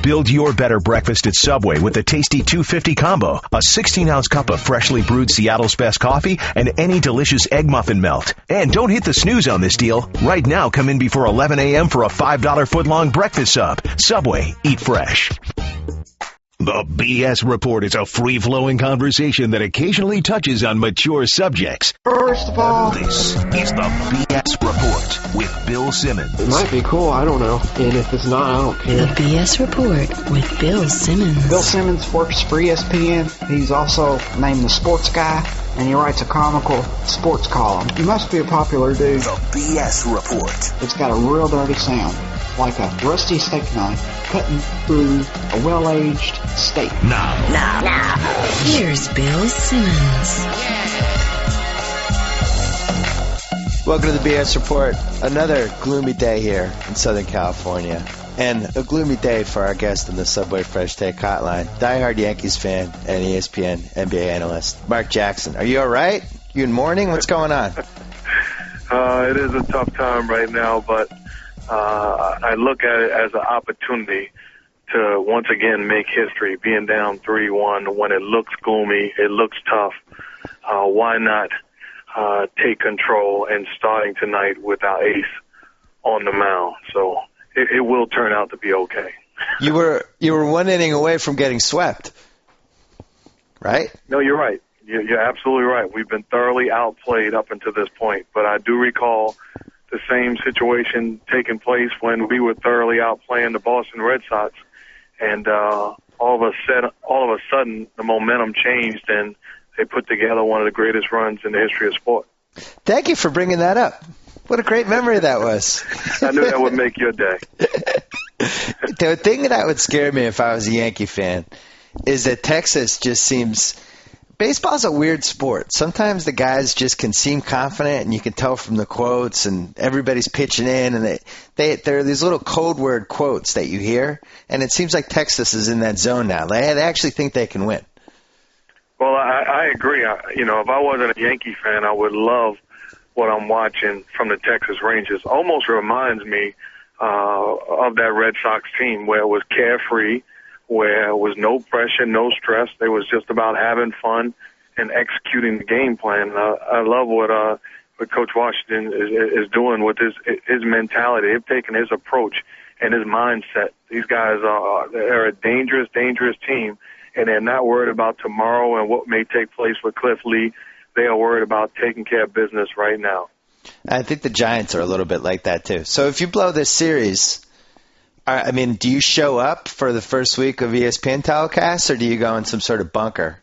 Build your better breakfast at Subway with the tasty 250 combo, a 16-ounce cup of freshly brewed Seattle's best coffee, and any delicious egg muffin melt. And don't hit the snooze on this deal. Right now, come in before 11 a.m. for a $5 foot-long breakfast sub. Subway, eat fresh. The BS Report is a free-flowing conversation that occasionally touches on mature subjects. First of all, This is the BS Report with Bill Simmons. it might be cool, I don't know. And if it's not, I don't The care. BS Report with Bill Simmons. Bill Simmons works for ESPN. He's also named the sports guy, and he writes a comical sports column. He must be a popular dude. The BS Report. It's got a real dirty sound, like a rusty steak knife cutting through a well-aged steak. Now. Here's Bill Simmons. Welcome to the BS Report. Another gloomy day here in Southern California. And a gloomy day for our guest in the Subway Fresh Take Hotline, diehard Yankees fan and ESPN NBA analyst, Mark Jackson. Are you all right? You in mourning? What's going on? It is a tough time right now, but I look at it as an opportunity to once again make history. Being down 3-1 when it looks gloomy, it looks tough. Why not take control and starting tonight with our ace on the mound? So it will turn out to be okay. You were one inning away from getting swept, right? No, you're right. You're absolutely right. We've been thoroughly outplayed up until this point, but I do recall the same situation taking place when we were thoroughly outplaying the Boston Red Sox, and all of a sudden the momentum changed and they put together one of the greatest runs in the history of sport. Thank you for bringing that up. What a great memory that was. I knew that would make your day. The thing that would scare me if I was a Yankee fan is that Texas just seems – baseball's a weird sport. Sometimes the guys just can seem confident, and you can tell from the quotes, and everybody's pitching in, and there are these little code word quotes that you hear, and it seems like Texas is in that zone now. They actually think they can win. Well, I agree. If I wasn't a Yankee fan, I would love what I'm watching from the Texas Rangers. Almost reminds me of that Red Sox team where it was carefree, where it was no pressure, no stress. It was just about having fun and executing the game plan. I love what Coach Washington is doing with his mentality. They've taken his approach and his mindset. These guys they're a dangerous, dangerous team, and they're not worried about tomorrow and what may take place with Cliff Lee. They are worried about taking care of business right now. I think the Giants are a little bit like that too. So if you blow this series, do you show up for the first week of ESPN telecasts, or do you go in some sort of bunker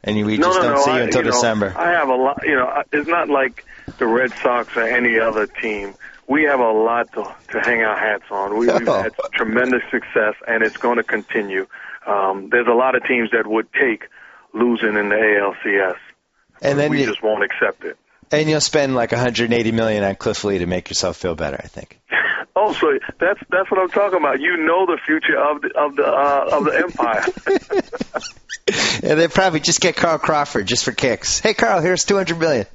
and we just don't see you until December? I have a lot. It's not like the Red Sox or any other team. We have a lot to hang our hats on. We've had tremendous success, and it's going to continue. There's a lot of teams that would take losing in the ALCS. And then we just won't accept it. And you'll spend like $180 million on Cliff Lee to make yourself feel better, I think. Oh, so that's what I'm talking about. You know the future of the empire. And they probably just get Carl Crawford just for kicks. Hey, Carl, here's $200 million.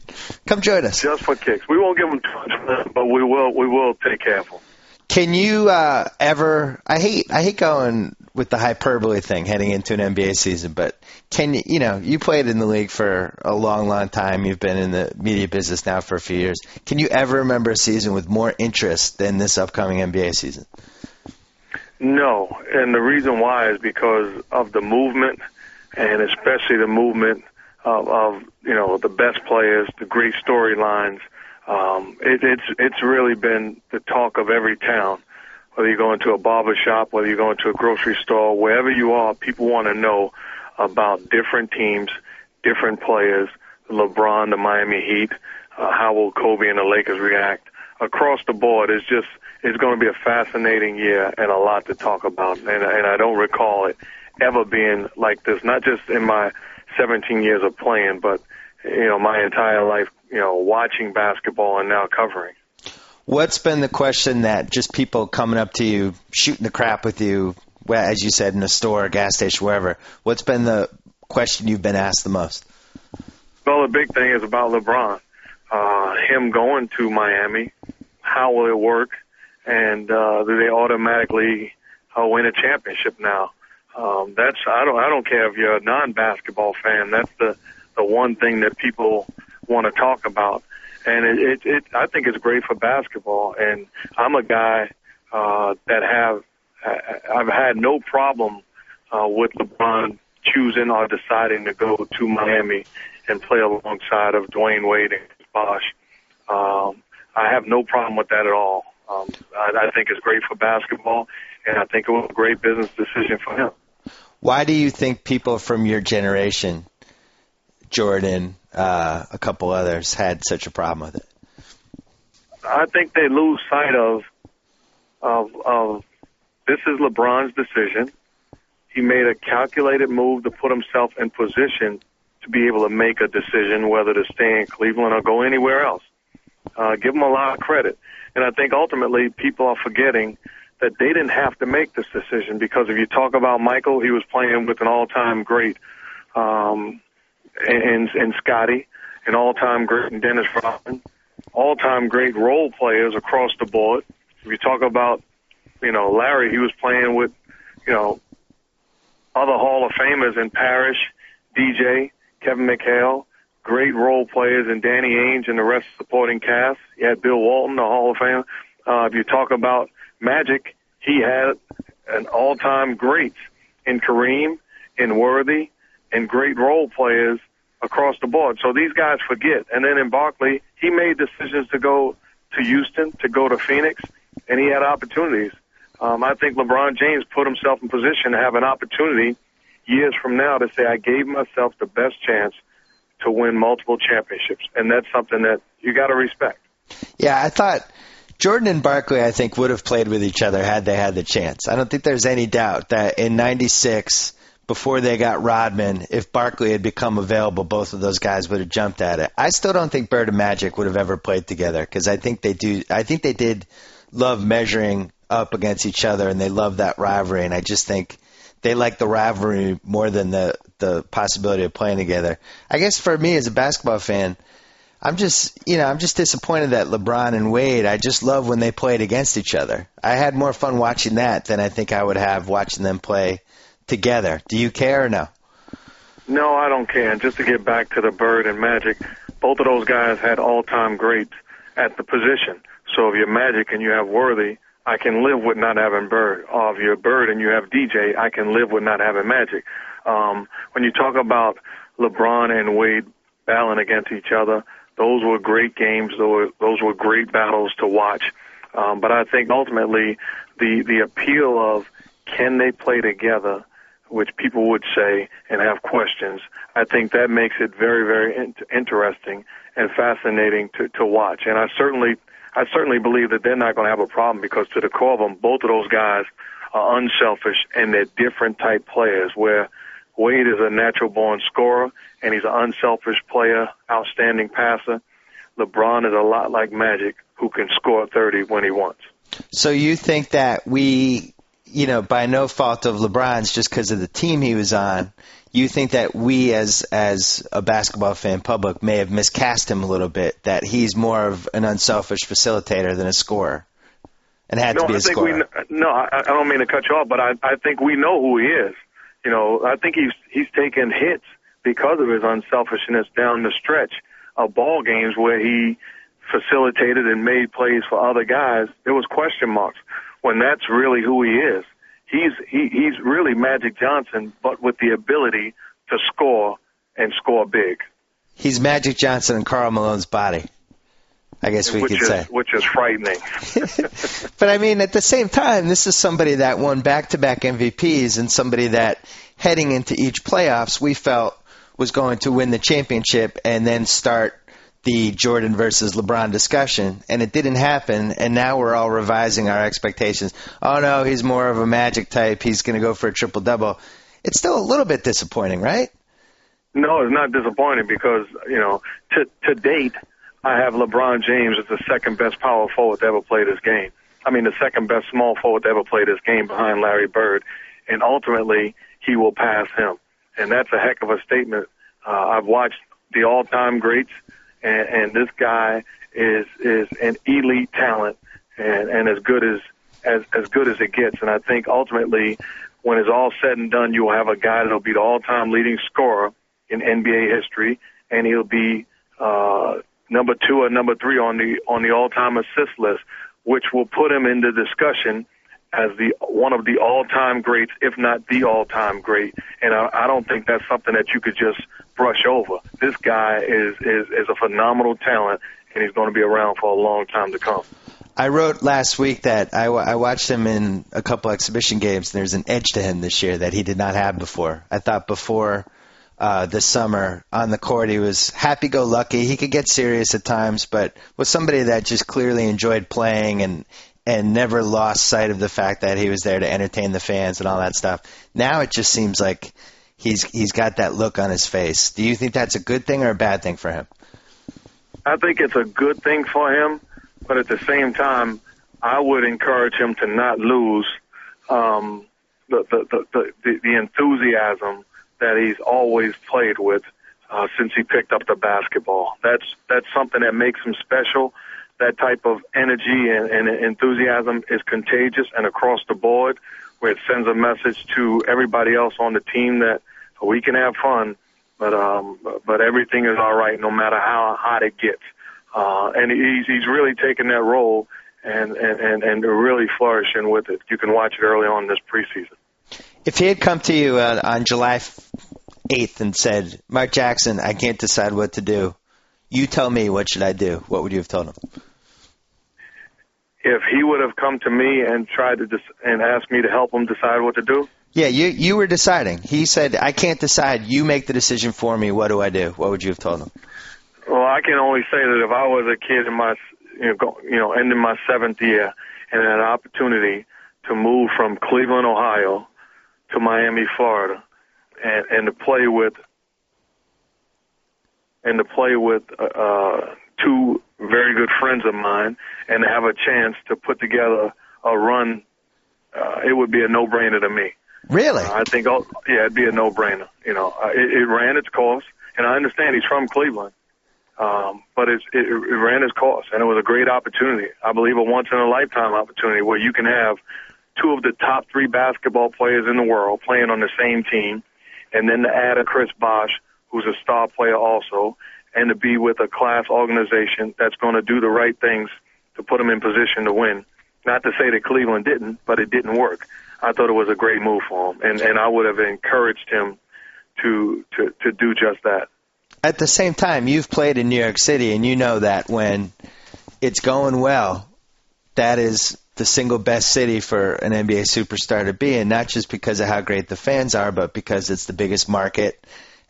Come join us. Just for kicks. We won't give them $200 million, but we will take care of them. Can you ever? I hate going with the hyperbole thing heading into an NBA season, but can you? You played in the league for a long, long time. You've been in the media business now for a few years. Can you ever remember a season with more interest than this upcoming NBA season? No, and the reason why is because of the movement, and especially the movement of the best players, the great storylines. It's really been the talk of every town. Whether you go into a barber shop, whether you go into a grocery store, wherever you are, people want to know about different teams, different players. LeBron, the Miami Heat, how will Kobe and the Lakers react? Across the board, it's going to be a fascinating year and a lot to talk about. And I don't recall it ever being like this, not just in my 17 years of playing, but my entire life, watching basketball and now covering. What's been the question that just people coming up to you, shooting the crap with you, as you said, in a store, a gas station, wherever? What's been the question you've been asked the most? Well, the big thing is about LeBron. Him going to Miami, how will it work? And do they automatically win a championship now. I don't care if you're a non-basketball fan. That's the one thing that people want to talk about. And I think it's great for basketball. And I'm a guy I've had no problem with LeBron choosing or deciding to go to Miami and play alongside of Dwayne Wade and Bosh. I have no problem with that at all. I think it's great for basketball, and I think it was a great business decision for him. Why do you think people from your generation, Jordan, a couple others, had such a problem with it? I think they lose sight of this is LeBron's decision. He made a calculated move to put himself in position to be able to make a decision whether to stay in Cleveland or go anywhere else. Give him a lot of credit. And I think ultimately people are forgetting that they didn't have to make this decision, because if you talk about Michael, he was playing with an all-time great in Scotty, an all-time great in Dennis Rodman, all-time great role players across the board. If you talk about, Larry, he was playing with, other Hall of Famers in Parrish, DJ, Kevin McHale, great role players in Danny Ainge and the rest of the supporting cast. You had Bill Walton, the Hall of Fame. If you talk about Magic, he had an all-time greats in Kareem, in Worthy, and great role players across the board. So these guys forget. And then in Barkley, he made decisions to go to Houston, to go to Phoenix, and he had opportunities. I think LeBron James put himself in position to have an opportunity years from now to say, I gave myself the best chance to win multiple championships. And that's something that you got to respect. Yeah, I thought Jordan and Barkley, I think, would have played with each other had they had the chance. I don't think there's any doubt that in '96, before they got Rodman, if Barkley had become available, both of those guys would have jumped at it. I still don't think Bird and Magic would have ever played together, because I think they did love measuring up against each other, and they love that rivalry, and I just think they like the rivalry more than the possibility of playing together. I guess for me as a basketball fan, I'm just disappointed that LeBron and Wade, I just love when they played against each other. I had more fun watching that than I think I would have watching them play together. Do you care or no? No, I don't care. And just to get back to the Bird and Magic, both of those guys had all-time greats at the position. So if you're Magic and you have Worthy, I can live with not having Bird. Or if you're Bird and you have DJ, I can live with not having Magic. When you talk about LeBron and Wade battling against each other, those were great games. Those were great battles to watch. But I think ultimately the appeal of can they play together, which people would say and have questions, I think that makes it very, very interesting and fascinating to watch. And I certainly believe that they're not going to have a problem, because to the core of them, both of those guys are unselfish and they're different type players, where Wade is a natural-born scorer and he's an unselfish player, outstanding passer. LeBron is a lot like Magic, who can score 30 when he wants. So you think that we, by no fault of LeBron's, just because of the team he was on, you think that we as a basketball fan public may have miscast him a little bit, that he's more of an unselfish facilitator than a scorer, and had to be a scorer? I don't mean to cut you off, but I think we know who he is. I think he's taken hits because of his unselfishness down the stretch of ball games where he facilitated and made plays for other guys. There was question marks when that's really who he is. He's really Magic Johnson, but with the ability to score and score big. He's Magic Johnson in Karl Malone's body, I guess we could say. Which is frightening. But, I mean, at the same time, this is somebody that won back-to-back MVPs and somebody that, heading into each playoffs, we felt was going to win the championship and then start the Jordan versus LeBron discussion, and it didn't happen, and now we're all revising our expectations. Oh, no, he's more of a Magic type. He's going to go for a triple-double. It's still a little bit disappointing, right? No, it's not disappointing because, to date, I have LeBron James as the second-best power forward to ever play this game. I mean, the second-best small forward to ever play this game behind Larry Bird, and ultimately he will pass him. And that's a heck of a statement. I've watched the all-time greats, and this guy is an elite talent and as good as as good as it gets. And I think ultimately, when it's all said and done, you will have a guy that will be the all-time leading scorer in NBA history, and he'll be number 2 or number 3 on the all-time assist list, which will put him into discussion as one of the all-time greats, if not the all-time great. And I don't think that's something that you could just brush over. This guy is a phenomenal talent, and he's going to be around for a long time to come. I wrote last week that I watched him in a couple exhibition games, and there's an edge to him this year that he did not have before. I thought before this summer on the court he was happy-go-lucky. He could get serious at times, but was somebody that just clearly enjoyed playing and never lost sight of the fact that he was there to entertain the fans and all that stuff. Now it just seems like he's got that look on his face. Do you think that's a good thing or a bad thing for him? I think it's a good thing for him, but at the same time, I would encourage him to not lose the enthusiasm that he's always played with since he picked up the basketball. That's something that makes him special. That type of energy and enthusiasm is contagious and across the board, where it sends a message to everybody else on the team that we can have fun, but everything is all right no matter how hot it gets. And he's really taken that role and really flourishing with it. You can watch it early on this preseason. If he had come to you on July 8th and said, Mark Jackson, I can't decide what to do. You tell me, what should I do? What would you have told him? If he would have come to me and tried to and asked me to help him decide what to do? Yeah, you were deciding. He said, I can't decide. You make the decision for me. What do I do? What would you have told him? Well, I can only say that if I was a kid in my, ending my 7th year and had an opportunity to move from Cleveland, Ohio to Miami, Florida, and to play with two very good friends of mine and to have a chance to put together a run, it would be a no-brainer to me. Really? I think, it'd be a no-brainer. It ran its course, and I understand he's from Cleveland, but it ran its course, and it was a great opportunity. I believe a once-in-a-lifetime opportunity where you can have 2 of the top 3 basketball players in the world playing on the same team, and then to add a Chris Bosh, who's a star player also, and to be with a class organization that's going to do the right things to put them in position to win. Not to say that Cleveland didn't, but it didn't work. I thought it was a great move for him, and I would have encouraged him to do just that. At the same time, you've played in New York City, and you know that when it's going well, that is the single best city for an NBA superstar to be in, not just because of how great the fans are, but because it's the biggest market,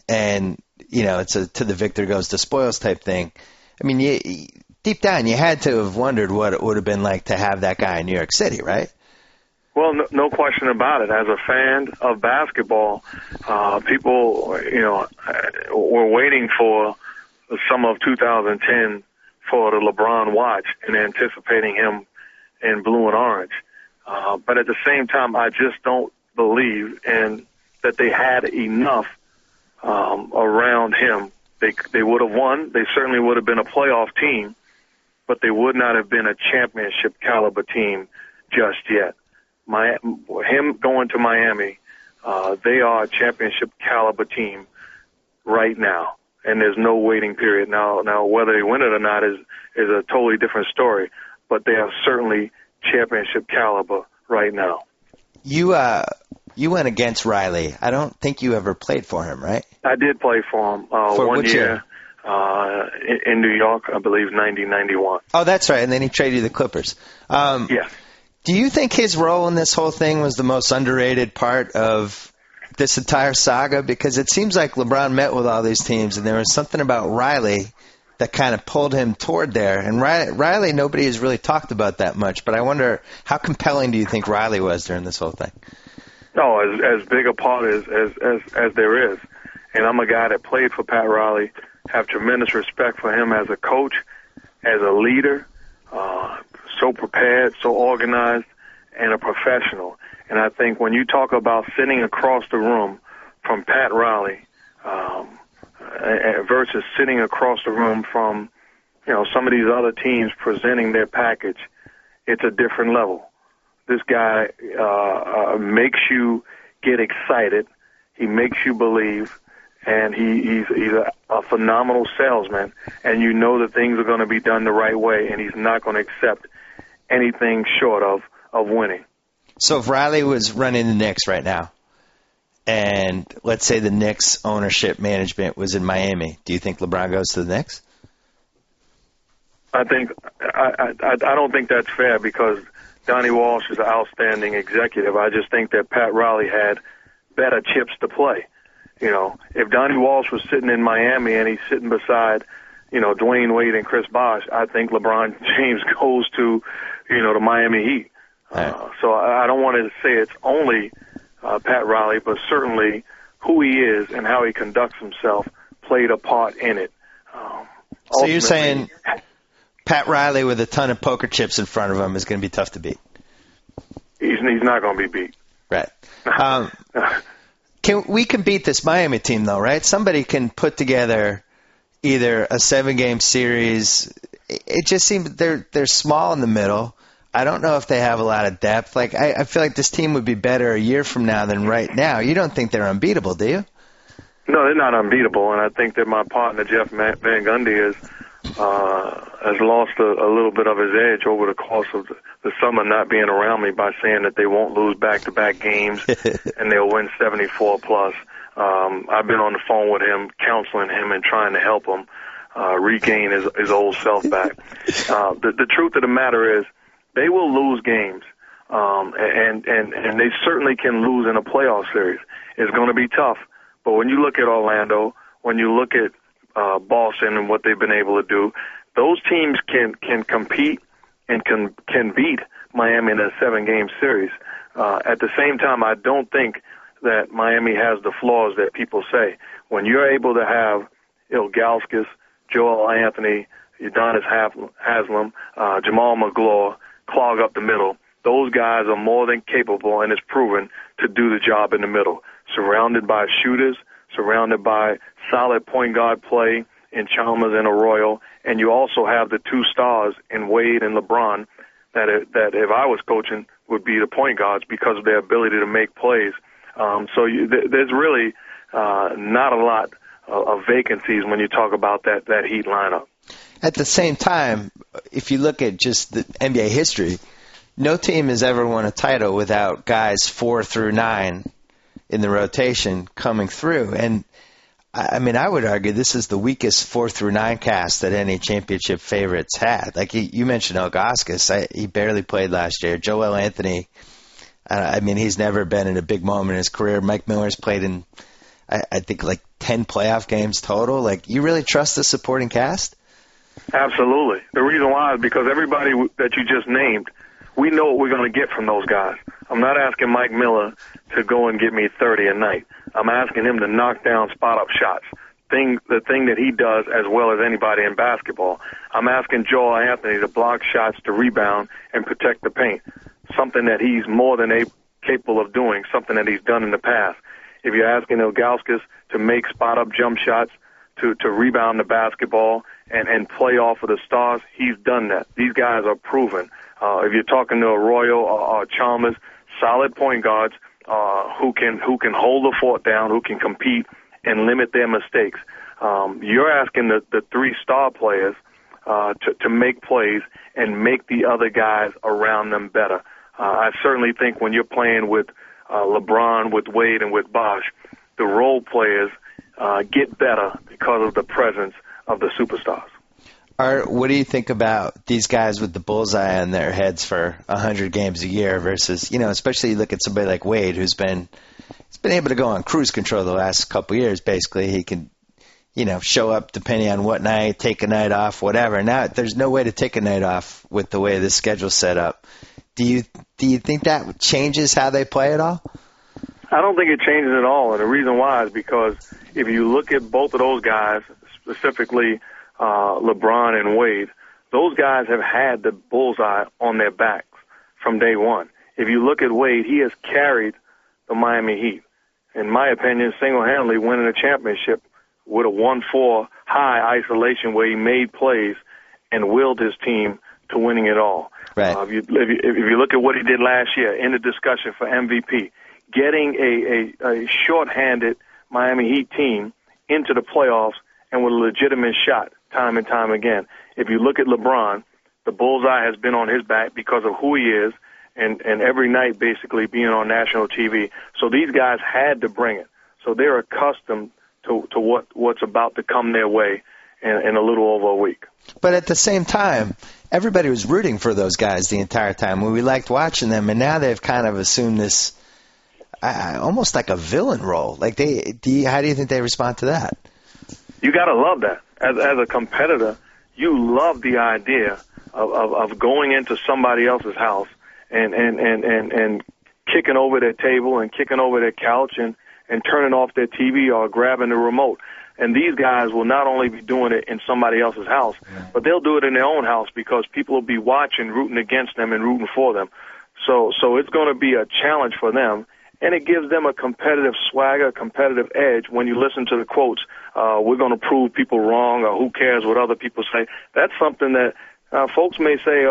and it's a to the victor goes the spoils type thing. I mean, deep down, you had to have wondered what it would have been like to have that guy in New York City, right? Well, no question about it. As a fan of basketball, people, were waiting for the summer of 2010 for the LeBron watch and anticipating him in blue and orange. But at the same time, I just don't believe that they had enough around him. They would have won. They certainly would have been a playoff team, but they would not have been a championship caliber team just yet. Him going to Miami, they are a championship caliber team right now, and there's no waiting period. Now whether they win it or not is a totally different story, but they are certainly championship caliber right now. You went against Riley. I don't think you ever played for him, right? I did play for him for one which year in New York, I believe 90-91. Oh, that's right, and then he traded you the Clippers. Yes. Do you think his role in this whole thing was the most underrated part of this entire saga? Because it seems like LeBron met with all these teams, and there was something about Riley that kind of pulled him toward there. And Riley, nobody has really talked about that much, but I wonder, how compelling do you think Riley was during this whole thing? No, as big a part as there is. And I'm a guy that played for Pat Riley, have tremendous respect for him as a coach, as a leader, so prepared, so organized, and a professional. And I think when you talk about sitting across the room from Pat Riley versus sitting across the room from, some of these other teams presenting their package, it's a different level. This guy makes you get excited. He makes you believe, and he's a phenomenal salesman. And you know that things are going to be done the right way, and he's not going to accept anything short of winning. So if Riley was running the Knicks right now, and let's say the Knicks ownership management was in Miami, do you think LeBron goes to the Knicks? I don't think that's fair because Donnie Walsh is an outstanding executive. I just think that Pat Riley had better chips to play. You know, if Donnie Walsh was sitting in Miami and he's sitting beside, Dwayne Wade and Chris Bosh, I think LeBron James goes to, the Miami Heat. Right. So I don't want to say it's only Pat Riley, but certainly who he is and how he conducts himself played a part in it. So you're saying Pat Riley with a ton of poker chips in front of him is going to be tough to beat? He's not going to be beat. Right. We can beat this Miami team, though, right? Somebody can put together either a 7-game series. It just seems they're small in the middle. I don't know if they have a lot of depth. Like I feel like this team would be better a year from now than right now. You don't think they're unbeatable, do you? No, they're not unbeatable, and I think that my partner Jeff Van Gundy has lost a little bit of his edge over the course of the summer, not being around me by saying that they won't lose back-to-back games and they'll win 74 plus. I've been on the phone with him, counseling him and trying to help him regain his old self back. The truth of the matter is, they will lose games, and they certainly can lose in a playoff series. It's going to be tough, but when you look at Orlando, when you look at Boston and what they've been able to do, those teams can compete and can beat Miami in a 7-game series. At the same time, I don't think that Miami has the flaws that people say. When you're able to have Ilgauskas, Joel Anthony, Udonis Haslem, Jamal McGraw, clog up the middle, those guys are more than capable and is proven to do the job in the middle. Surrounded by shooters, surrounded by solid point guard play in Chalmers and Arroyo, and you also have the 2 stars in Wade and LeBron that if I was coaching would be the point guards because of their ability to make plays. There's really not a lot of vacancies when you talk about that Heat lineup. At the same time, if you look at just the NBA history, no team has ever won a title without guys 4 through 9 in the rotation coming through. And, I mean, I would argue this is the weakest 4 through 9 cast that any championship favorites had. Like you mentioned Ilgauskas, he barely played last year. Joel Anthony, I mean, he's never been in a big moment in his career. Mike Miller's played in, I think, like 10 playoff games total. Like, you really trust the supporting cast? Absolutely. The reason why is because everybody that you just named, we know what we're going to get from those guys. I'm not asking Mike Miller to go and get me 30 a night. I'm asking him to knock down spot-up shots, the thing that he does as well as anybody in basketball. I'm asking Joel Anthony to block shots, to rebound, and protect the paint, something that he's more than capable of doing, something that he's done in the past. If you're asking Ilgauskas to make spot-up jump shots, to rebound the basketball and play off of the stars, he's done that. These guys are proven. If you're talking to Arroyo or Chalmers, solid point guards who can hold the fort down, who can compete and limit their mistakes. You're asking the 3 star players to make plays and make the other guys around them better. I certainly think when you're playing with LeBron, with Wade, and with Bosh, the role players get better because of the presence of the superstars. Art, what do you think about these guys with the bullseye on their heads for 100 games a year versus, especially you look at somebody like Wade who's been able to go on cruise control the last couple of years. Basically, he can, show up depending on what night, take a night off, whatever. Now, there's no way to take a night off with the way the schedule's set up. Do you think that changes how they play at all? I don't think it changes at all, and the reason why is because if you look at both of those guys, specifically LeBron and Wade, those guys have had the bullseye on their backs from day one. If you look at Wade, he has carried the Miami Heat, in my opinion, single-handedly winning a championship with a 1-4 high isolation where he made plays and willed his team to winning it all. Right. If you look at what he did last year in the discussion for MVP, getting a shorthanded Miami Heat team into the playoffs and with a legitimate shot time and time again. If you look at LeBron, the bullseye has been on his back because of who he is and every night basically being on national TV. So these guys had to bring it. So they're accustomed to what's about to come their way in a little over a week. But at the same time, everybody was rooting for those guys the entire time. We liked watching them, and now they've kind of assumed this almost like a villain role. Like how do you think they respond to that? You got to love that. As a competitor, you love the idea of going into somebody else's house and kicking over their table and kicking over their couch and turning off their TV or grabbing the remote. And these guys will not only be doing it in somebody else's house, but they'll do it in their own house because people will be watching, rooting against them and rooting for them. So it's going to be a challenge for them, and it gives them a competitive swagger, a competitive edge when you listen to the quotes, we're going to prove people wrong, or who cares what other people say. That's something that folks may say,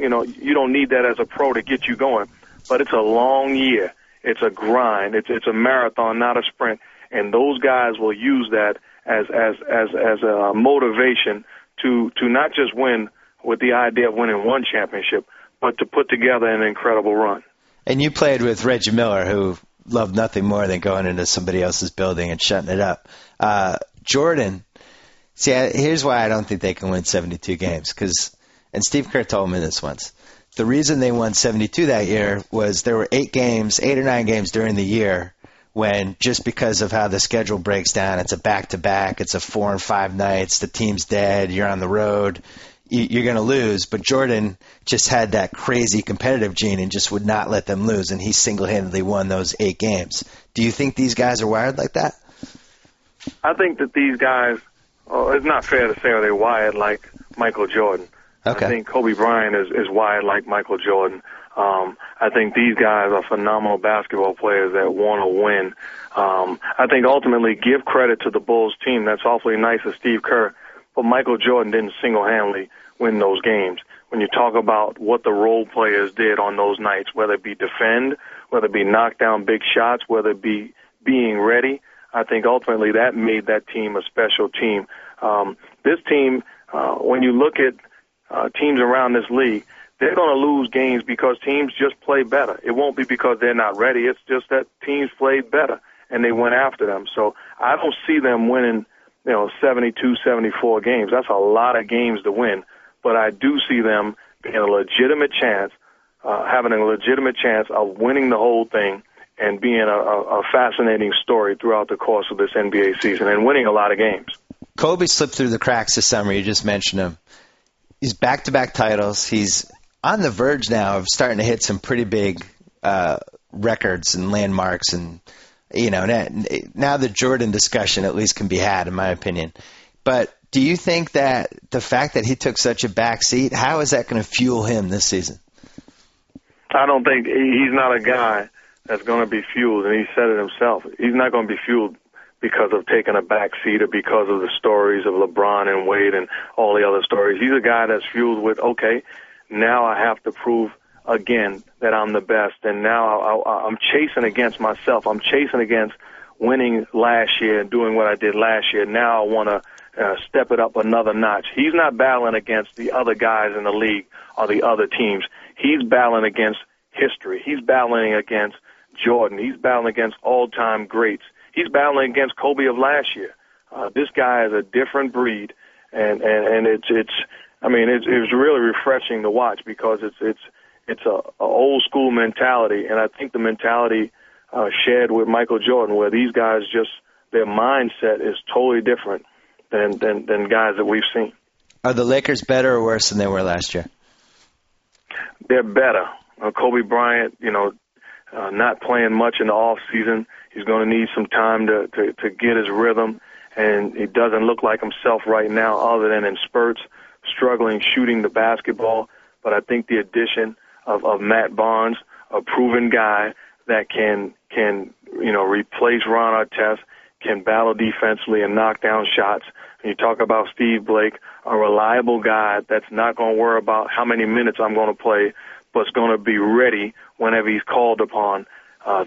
you don't need that as a pro to get you going. But it's a long year. It's a grind. It's a marathon, not a sprint. And those guys will use that as a motivation to not just win with the idea of winning one championship, but to put together an incredible run. And you played with Reggie Miller, who loved nothing more than going into somebody else's building and shutting it up. Jordan, here's why I don't think they can win 72 games. And Steve Kerr told me this once. The reason they won 72 that year was there were 8 or 9 games during the year when, just because of how the schedule breaks down, it's a back-to-back, it's a 4 and 5 nights, the team's dead, you're on the road, you're going to lose. But Jordan just had that crazy competitive gene and just would not let them lose, and he single-handedly won those 8 games. Do you think these guys are wired like that? I think that these guys, it's not fair to say are they wired like Michael Jordan. Okay. I think Kobe Bryant is wired like Michael Jordan. I think these guys are phenomenal basketball players that want to win. I think ultimately give credit to the Bulls team. That's awfully nice of Steve Kerr. But Michael Jordan didn't single-handedly win those games. When you talk about what the role players did on those nights, whether it be defend, whether it be knock down big shots, whether it be being ready, I think ultimately that made that team a special team. This team, when you look at teams around this league, they're going to lose games because teams just play better. It won't be because they're not ready. It's just that teams played better, and they went after them. So I don't see them winning, 72, 74 games. That's a lot of games to win. But I do see them being a legitimate chance, having a legitimate chance of winning the whole thing and being a fascinating story throughout the course of this NBA season and winning a lot of games. Kobe slipped through the cracks this summer. You just mentioned him. He's back-to-back titles. He's on the verge now of starting to hit some pretty big records and landmarks, and now the Jordan discussion at least can be had, in my opinion. But do you think that the fact that he took such a back seat, how is that going to fuel him this season? I don't think he's not a guy that's going to be fueled, and he said it himself. He's not going to be fueled because of taking a back seat or because of the stories of LeBron and Wade and all the other stories. He's a guy that's fueled with, okay, now I have to prove again that I'm the best, and now I'm chasing against myself. I'm chasing against winning last year and doing what I did last year. Now I want to step it up another notch. He's not battling against the other guys in the league or the other teams. He's battling against history. He's battling against Jordan. He's battling against all-time greats. He's battling against Kobe of last year. This guy is a different breed, and it's really refreshing to watch because it's a old school mentality, and I think the mentality shared with Michael Jordan, where these guys just their mindset is totally different than guys that we've seen. Are the Lakers better or worse than they were last year? They're better. Kobe Bryant, not playing much in the off season. He's going to need some time to get his rhythm, and he doesn't look like himself right now other than in spurts, struggling shooting the basketball. But I think the addition of Matt Barnes, a proven guy that can replace Ron Artest, can battle defensively and knock down shots. And you talk about Steve Blake, a reliable guy that's not going to worry about how many minutes I'm going to play, but's going to be ready whenever he's called upon.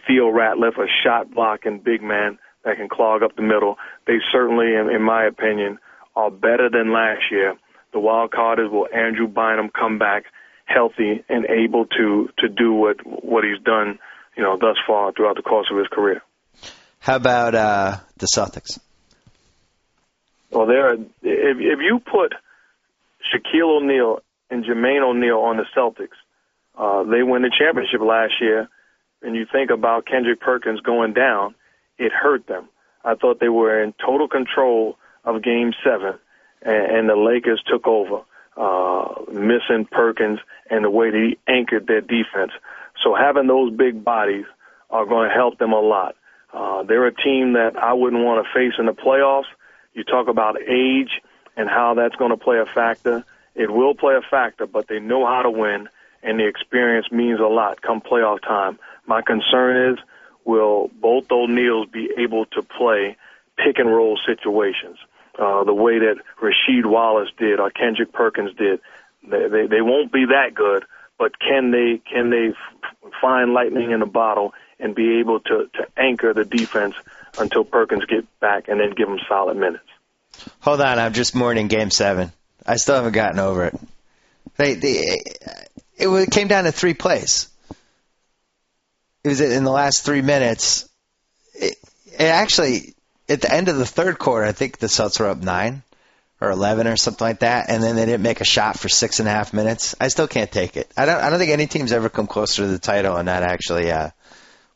Theo Ratliff, a shot-blocking big man that can clog up the middle. They certainly, in my opinion, are better than last year. The wild card is, will Andrew Bynum come back healthy and able to do what he's done, thus far throughout the course of his career. How about the Celtics? Well, if you put Shaquille O'Neal and Jermaine O'Neal on the Celtics, they win the championship last year, and you think about Kendrick Perkins going down, it hurt them. I thought they were in total control of Game 7, and the Lakers took over, missing Perkins and the way that he anchored their defense. So having those big bodies are going to help them a lot. They're a team that I wouldn't want to face in the playoffs. You talk about age and how that's going to play a factor. It will play a factor, but they know how to win, and the experience means a lot come playoff time. My concern is, will both O'Neals be able to play pick-and-roll situations the way that Rasheed Wallace did or Kendrick Perkins did? They won't be that good, but can they find lightning in a bottle and be able to anchor the defense until Perkins gets back and then give him solid minutes? Hold on, I'm just mourning Game 7. I still haven't gotten over it. It came down to 3 plays. It was in the last 3 minutes. It actually, at the end of the third quarter, I think the Celtics were up 9 or 11 or something like that, and then they didn't make a shot for 6.5 minutes. I still can't take it. I don't think any team's ever come closer to the title and not actually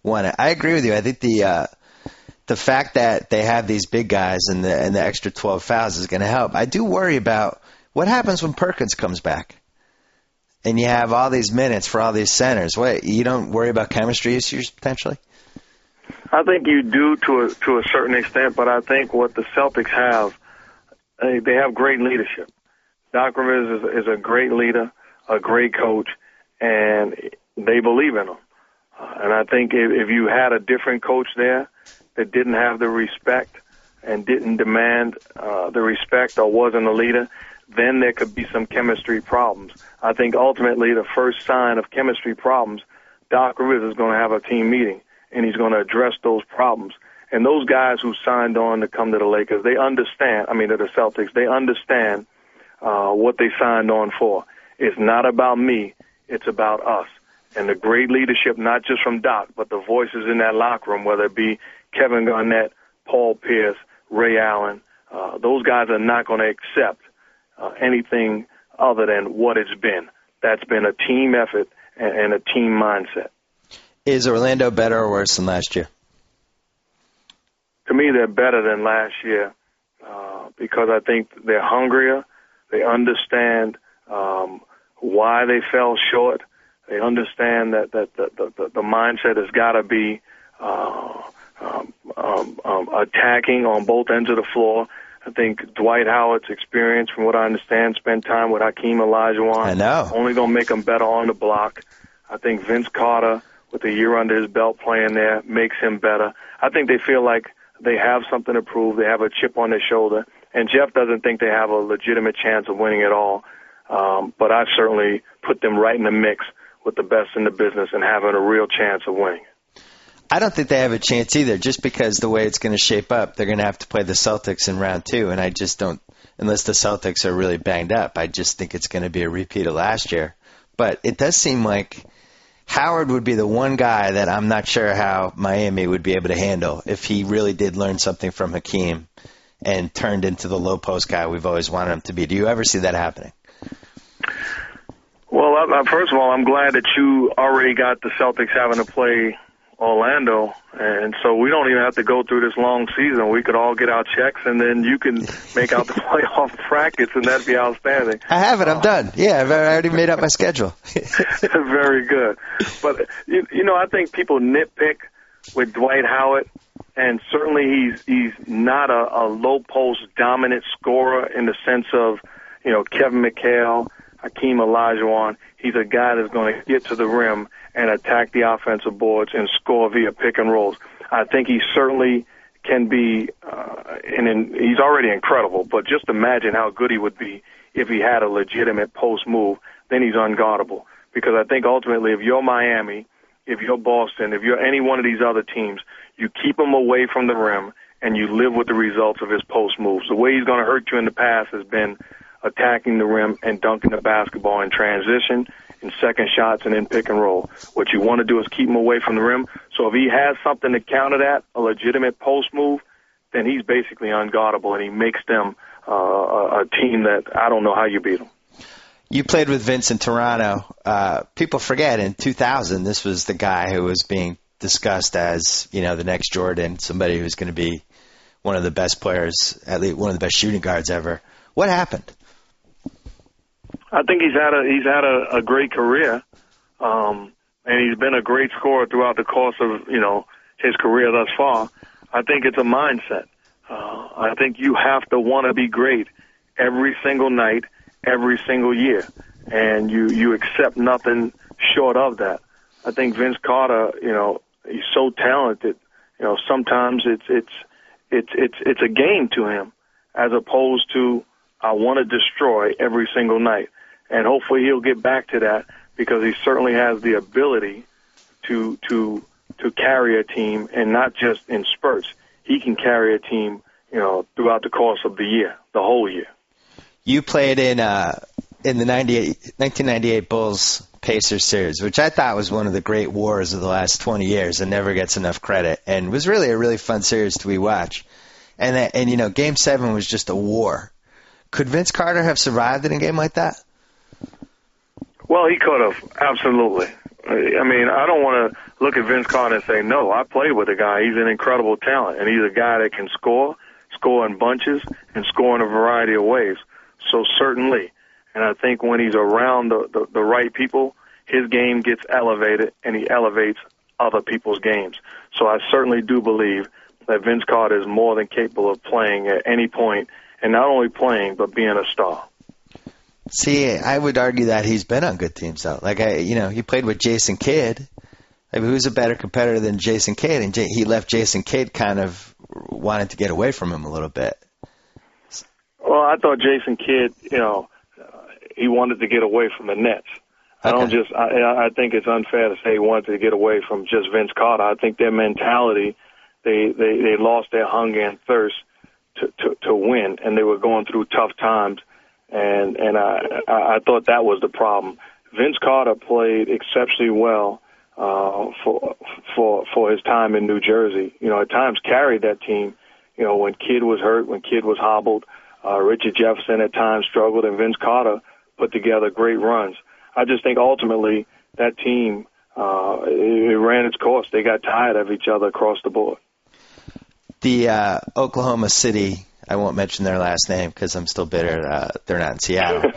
won it. I agree with you. I think the fact that they have these big guys and the extra 12 fouls is going to help. I do worry about what happens when Perkins comes back and you have all these minutes for all these centers. What, you don't worry about chemistry issues potentially? I think you do to a certain extent, but I think what the Celtics have, they have great leadership. Doc Rivers is a great leader, a great coach, and they believe in him. And I think if you had a different coach there that didn't have the respect and didn't demand the respect or wasn't a leader, then there could be some chemistry problems. I think ultimately the first sign of chemistry problems, Doc Rivers is going to have a team meeting, and he's going to address those problems. And those guys who signed on to come to the Lakers, they understand, to the Celtics, they understand what they signed on for. It's not about me, it's about us. And the great leadership, not just from Doc, but the voices in that locker room, whether it be Kevin Garnett, Paul Pierce, Ray Allen, those guys are not going to accept anything other than what it's been. That's been a team effort and a team mindset. Is Orlando better or worse than last year? To me, they're better than last year because I think they're hungrier. They understand why they fell short. They understand that the mindset has got to be attacking on both ends of the floor. I think Dwight Howard's experience, from what I understand, spent time with Hakeem Olajuwon. I know. Only going to make him better on the block. I think Vince Carter, with a year under his belt playing there, makes him better. I think they feel like they have something to prove. They have a chip on their shoulder. And Jeff doesn't think they have a legitimate chance of winning at all. But I certainly put them right in the mix with the best in the business and having a real chance of winning. I don't think they have a chance either, just because the way it's going to shape up, they're going to have to play the Celtics in round 2, and I just don't, unless the Celtics are really banged up, I just think it's going to be a repeat of last year. But it does seem like Howard would be the one guy that I'm not sure how Miami would be able to handle if he really did learn something from Hakeem and turned into the low post guy we've always wanted him to be. Do you ever see that happening? Well, first of all, I'm glad that you already got the Celtics having to play Orlando, and so we don't even have to go through this long season. We could all get our checks, and then you can make out the playoff brackets, and that'd be outstanding. I have it. I'm done. Yeah, I've already made up my schedule. Very good. But, I think people nitpick with Dwight Howard, and certainly he's not a low-post dominant scorer in the sense of, Kevin McHale, Hakeem Olajuwon. He's a guy that's going to get to the rim and attack the offensive boards and score via pick and rolls. I think he certainly can be, he's already incredible, but just imagine how good he would be if he had a legitimate post move. Then he's unguardable. Because I think ultimately if you're Miami, if you're Boston, if you're any one of these other teams, you keep him away from the rim and you live with the results of his post moves. The way he's going to hurt you in the past has been attacking the rim and dunking the basketball in transition, in second shots, and in pick and roll. What you want to do is keep him away from the rim. So if he has something to counter that, a legitimate post move, then he's basically unguardable, and he makes them a team that I don't know how you beat them. You played with Vince in Toronto. People forget in 2000, this was the guy who was being discussed as, the next Jordan, somebody who's going to be one of the best players, at least one of the best shooting guards ever. What happened? I think he's had a great career, and he's been a great scorer throughout the course of his career thus far. I think it's a mindset. I think you have to want to be great every single night, every single year, and you accept nothing short of that. I think Vince Carter, he's so talented. Sometimes it's a game to him, as opposed to I want to destroy every single night. And hopefully he'll get back to that, because he certainly has the ability to carry a team, and not just in spurts. He can carry a team, throughout the course of the year, the whole year. You played in the 1998 Bulls-Pacers series, which I thought was one of the great wars of the last 20 years and never gets enough credit, and was really a really fun series to watch. And Game 7 was just a war. Could Vince Carter have survived in a game like that? Well, he could have, absolutely. I mean, I don't want to look at Vince Carter and say, no, I played with a guy. He's an incredible talent, and he's a guy that can score in bunches, and score in a variety of ways. So certainly. And I think when he's around the right people, his game gets elevated, and he elevates other people's games. So I certainly do believe that Vince Carter is more than capable of playing at any point, and not only playing, but being a star. See, I would argue that he's been on good teams, though. Like, he played with Jason Kidd. I mean, who's a better competitor than Jason Kidd? And he left Jason Kidd kind of wanted to get away from him a little bit. Well, I thought Jason Kidd, he wanted to get away from the Nets. Okay. I think it's unfair to say he wanted to get away from just Vince Carter. I think their mentality, they lost their hunger and thirst to win, and they were going through tough times. And I thought that was the problem. Vince Carter played exceptionally well for his time in New Jersey. At times carried that team. When Kidd was hurt, when Kidd was hobbled, Richard Jefferson at times struggled, and Vince Carter put together great runs. I just think ultimately that team it ran its course. They got tired of each other across the board. The Oklahoma City, I won't mention their last name because I'm still bitter they're not in Seattle.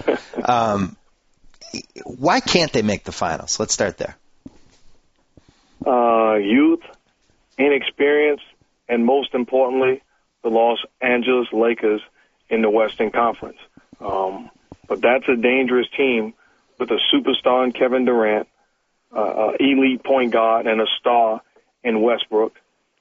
Why can't they make the finals? Let's start there. Youth, inexperience, and most importantly, the Los Angeles Lakers in the Western Conference. But that's a dangerous team with a superstar in Kevin Durant, elite point guard, and a star in Westbrook.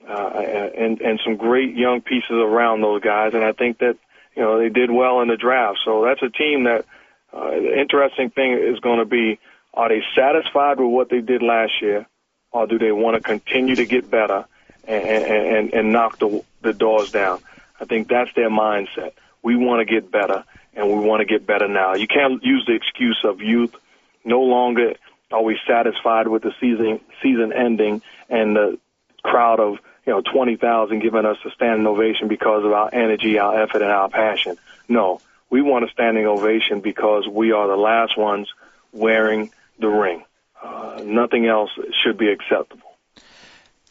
And some great young pieces around those guys, and I think that they did well in the draft. So that's a team that the interesting thing is going to be: are they satisfied with what they did last year, or do they want to continue to get better and knock the doors down? I think that's their mindset. We want to get better, and we want to get better now. You can't use the excuse of youth. No longer are we satisfied with the season ending and the crowd of 20,000 giving us a standing ovation because of our energy, our effort, and our passion. No, we want a standing ovation because we are the last ones wearing the ring. Nothing else should be acceptable.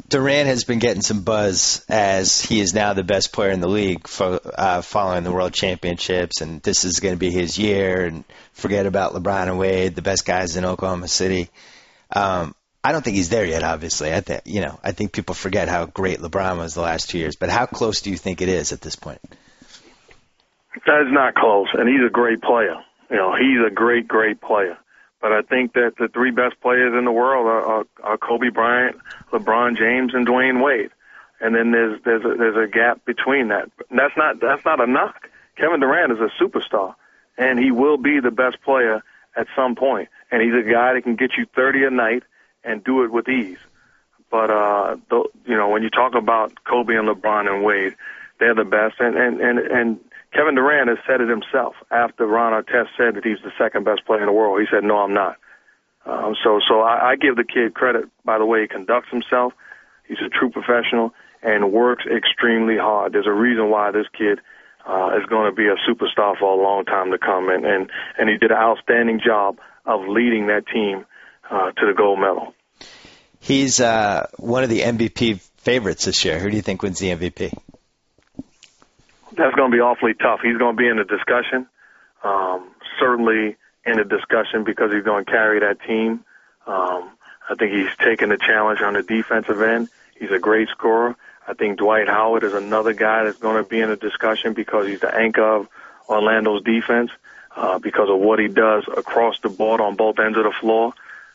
Durant has been getting some buzz as he is now the best player in the league following the World Championships, and this is going to be his year, and forget about LeBron and Wade, the best guys in Oklahoma City. I don't think he's there yet, obviously. I think people forget how great LeBron was the last 2 years. But how close do you think it is at this point? That's not close, and he's a great player. He's a great, great player. But I think that the three best players in the world are Kobe Bryant, LeBron James, and Dwayne Wade. and then there's a gap between that. That's not a knock. Kevin Durant is a superstar, and he will be the best player at some point. And he's a guy that can get you 30 a night and do it with ease. But when you talk about Kobe and LeBron and Wade, they're the best. And Kevin Durant has said it himself after Ron Artest said that he's the second best player in the world. He said, "No, I'm not." So I give the kid credit by the way he conducts himself. He's a true professional and works extremely hard. There's a reason why this kid is going to be a superstar for a long time to come, and he did an outstanding job of leading that team to the gold medal. He's one of the MVP favorites this year. Who do you think wins the MVP? That's going to be awfully tough. He's going to be in the discussion, certainly in the discussion because he's going to carry that team. I think he's taken the challenge on the defensive end. He's a great scorer. I think Dwight Howard is another guy that's going to be in the discussion because he's the anchor of Orlando's defense because of what he does across the board on both ends of the floor.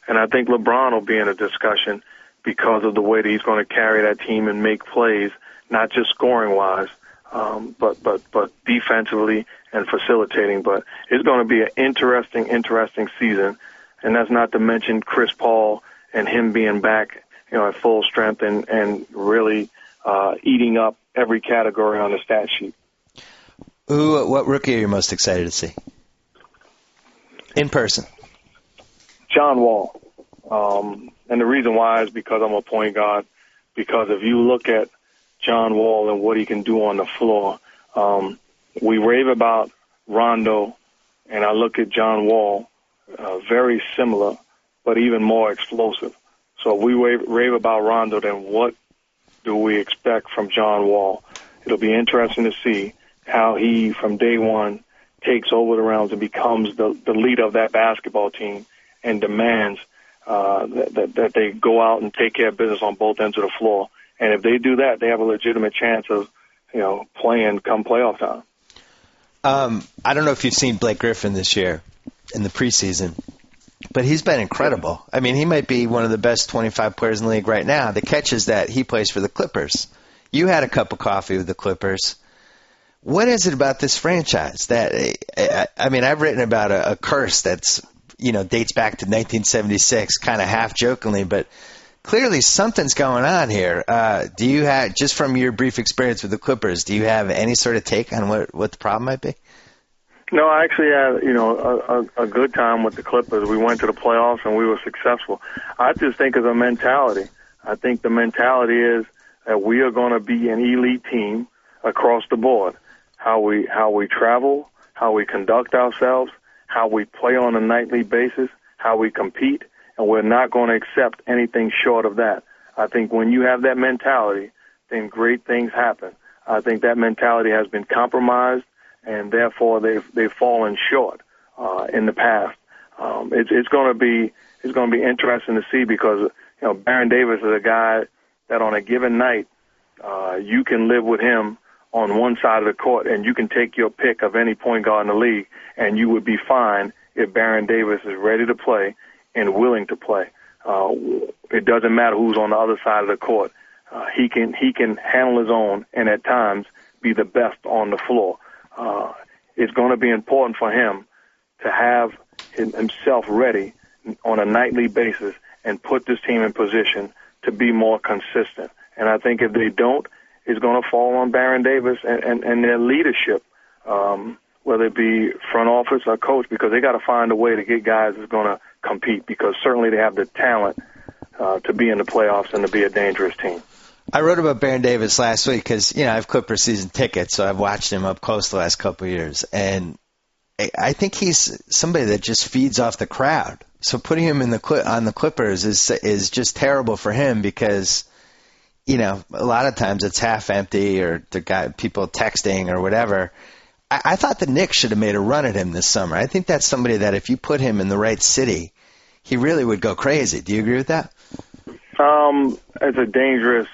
And I think LeBron will be in a discussion because of the way that he's going to carry that team and make plays, not just scoring-wise, but defensively and facilitating. But it's going to be an interesting season, and that's not to mention Chris Paul and him being back, at full strength and really eating up every category on the stat sheet. What rookie are you most excited to see in person? John Wall. And the reason why is because I'm a point guard. Because if you look at John Wall and what he can do on the floor, we rave about Rondo, and I look at John Wall, very similar, but even more explosive. So if we rave about Rondo, then what do we expect from John Wall? It'll be interesting to see how he, from day one, takes over the realms and becomes the leader of that basketball team and demands that they go out and take care of business on both ends of the floor. And if they do that, they have a legitimate chance of, playing come playoff time. I don't know if you've seen Blake Griffin this year in the preseason, but he's been incredible. I mean, he might be one of the best 25 players in the league right now. The catch is that he plays for the Clippers. You had a cup of coffee with the Clippers. What is it about this franchise that, I've written about a curse that's, dates back to 1976, kind of half jokingly, but clearly something's going on here. Do you have, just from your brief experience with the Clippers, do you have any sort of take on what the problem might be? No, I actually had, a good time with the Clippers. We went to the playoffs and we were successful. I just think it's a mentality. I think the mentality is that we are going to be an elite team across the board. How we travel, how we conduct ourselves, how we play on a nightly basis, how we compete, and we're not going to accept anything short of that. I think when you have that mentality, then great things happen. I think that mentality has been compromised, and therefore they've fallen short in the past. It's going to be interesting to see because Baron Davis is a guy that on a given night you can live with him on one side of the court, and you can take your pick of any point guard in the league, and you would be fine if Baron Davis is ready to play and willing to play. It doesn't matter who's on the other side of the court. He can handle his own and at times be the best on the floor. It's going to be important for him to have himself ready on a nightly basis and put this team in position to be more consistent. And I think if they don't, it's going to fall on Baron Davis and their leadership, whether it be front office or coach, because they got to find a way to get guys that's going to compete because certainly they have the talent to be in the playoffs and to be a dangerous team. I wrote about Baron Davis last week because, I have Clippers season tickets, so I've watched him up close the last couple of years. And I think he's somebody that just feeds off the crowd. So putting him on the Clippers is just terrible for him because, a lot of times it's half empty or people texting or whatever. I thought the Knicks should have made a run at him this summer. I think that's somebody that if you put him in the right city, he really would go crazy. Do you agree with that? It's a dangerous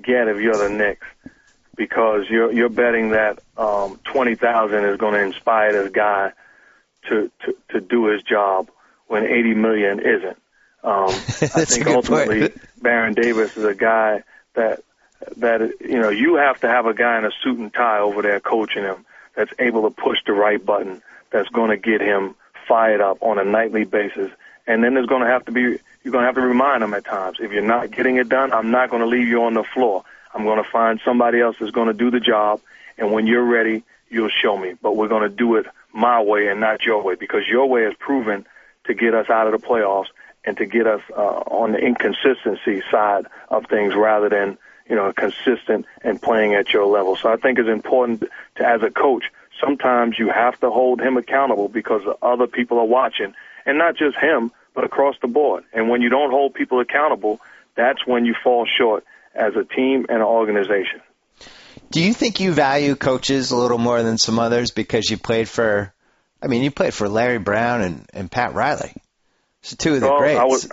get if you're the Knicks because you're betting that 20,000 is going to inspire this guy to do his job when 80 million isn't. I think ultimately Baron Davis is a guy that that you have to have a guy in a suit and tie over there coaching him that's able to push the right button, that's going to get him fired up on a nightly basis. And then you're going to have to remind him at times, if you're not getting it done, I'm not going to leave you on the floor. I'm going to find somebody else that's going to do the job, and when you're ready, you'll show me. But we're going to do it my way and not your way, because your way has proven to get us out of the playoffs and to get us on the inconsistency side of things rather than, consistent and playing at your level. So I think it's important to, as a coach, sometimes you have to hold him accountable because other people are watching, and not just him, but across the board. And when you don't hold people accountable, that's when you fall short as a team and an organization. Do you think you value coaches a little more than some others because you played for Larry Brown and Pat Riley? So two of the greats.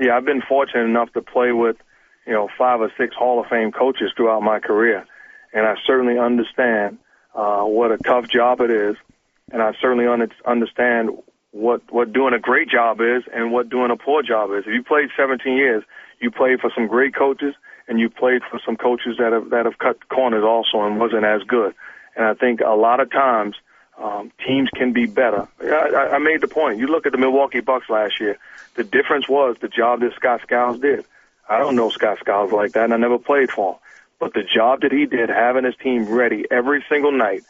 I've been fortunate enough to play with, 5 or 6 Hall of Fame coaches throughout my career. And I certainly understand what a tough job it is. And I certainly understand what doing a great job is and what doing a poor job is. If you played 17 years, you played for some great coaches, and you played for some coaches that have cut corners also and wasn't as good. And I think a lot of times teams can be better. I made the point. You look at the Milwaukee Bucks last year. The difference was the job that Scott Skiles did. I don't know Scott Skiles like that, and I never played for him. But the job that he did, having his team ready every single night,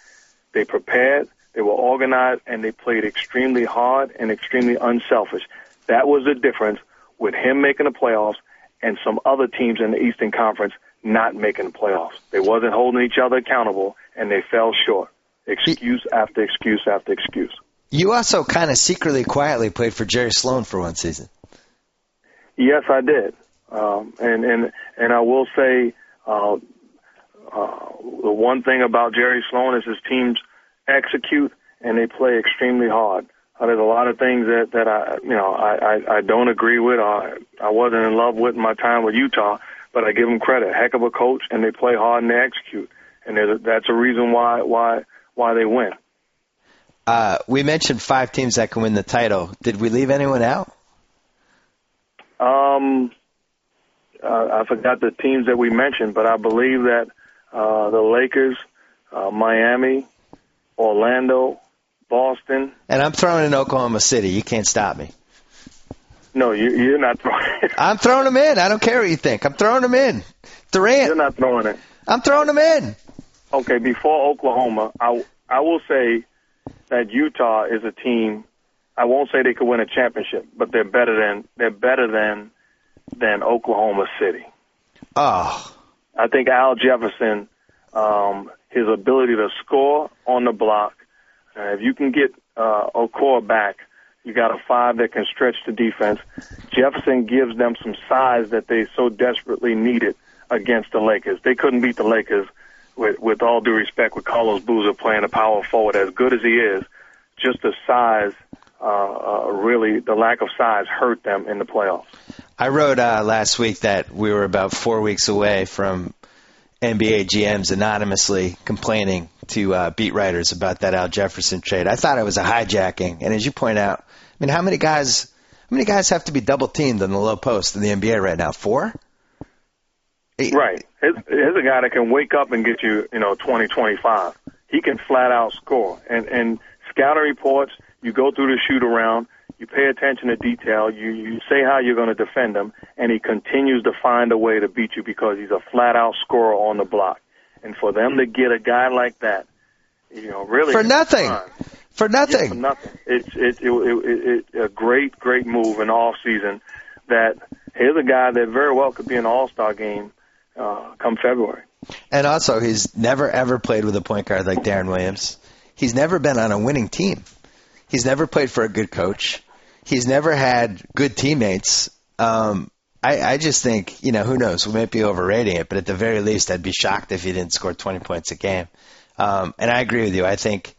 they prepared, they were organized, and they played extremely hard and extremely unselfish. That was the difference with him making the playoffs and some other teams in the Eastern Conference not making the playoffs. They wasn't holding each other accountable, and they fell short. Excuse after excuse after excuse. You also kind of secretly, quietly played for Jerry Sloan for one season. Yes, I did. And I will say the one thing about Jerry Sloan is his teams execute and they play extremely hard. There's a lot of things that I don't agree with. I wasn't in love with in my time with Utah, but I give them credit. Heck of a coach, and they play hard and they execute, and that's a reason why they win. We mentioned 5 teams that can win the title. Did we leave anyone out? I forgot the teams that we mentioned, but I believe that the Lakers, Miami, Orlando, Boston. And I'm throwing in Oklahoma City. You can't stop me. No, you're not throwing it. I'm throwing them in. I don't care what you think. I'm throwing them in. Durant. You're not throwing it. I'm throwing them in. Okay, before Oklahoma, I will say that Utah is a team. I won't say they could win a championship, but they're better than Oklahoma City. Oh. I think Al Jefferson, his ability to score on the block. If you can get Okoro back, you got a 5 that can stretch the defense. Jefferson gives them some size that they so desperately needed against the Lakers. They couldn't beat the Lakers, with all due respect, with Carlos Boozer playing a power forward. As good as he is, just the size, really, the lack of size hurt them in the playoffs. I wrote last week that we were about 4 weeks away from NBA GMs anonymously complaining to beat writers about that Al Jefferson trade. I thought it was a hijacking, and as you point out, I mean, how many guys have to be double teamed in the low post in the NBA right now? 4? 8? Right. Here's a guy that can wake up and get you, 20, 25. He can flat out score. And scouting reports, you go through the shoot around, you pay attention to detail, you say how you're going to defend him, and he continues to find a way to beat you because he's a flat out scorer on the block. And for them to get a guy like that, really for nothing. For nothing. Yeah, for nothing. It's a great move in the off season. That here's a guy that very well could be an all-star game come February. And also, he's never ever played with a point guard like Darren Williams. He's never been on a winning team. He's never played for a good coach. He's never had good teammates. I just think, who knows? We might be overrating it, but at the very least, I'd be shocked if he didn't score 20 points a game. And I agree with you. I think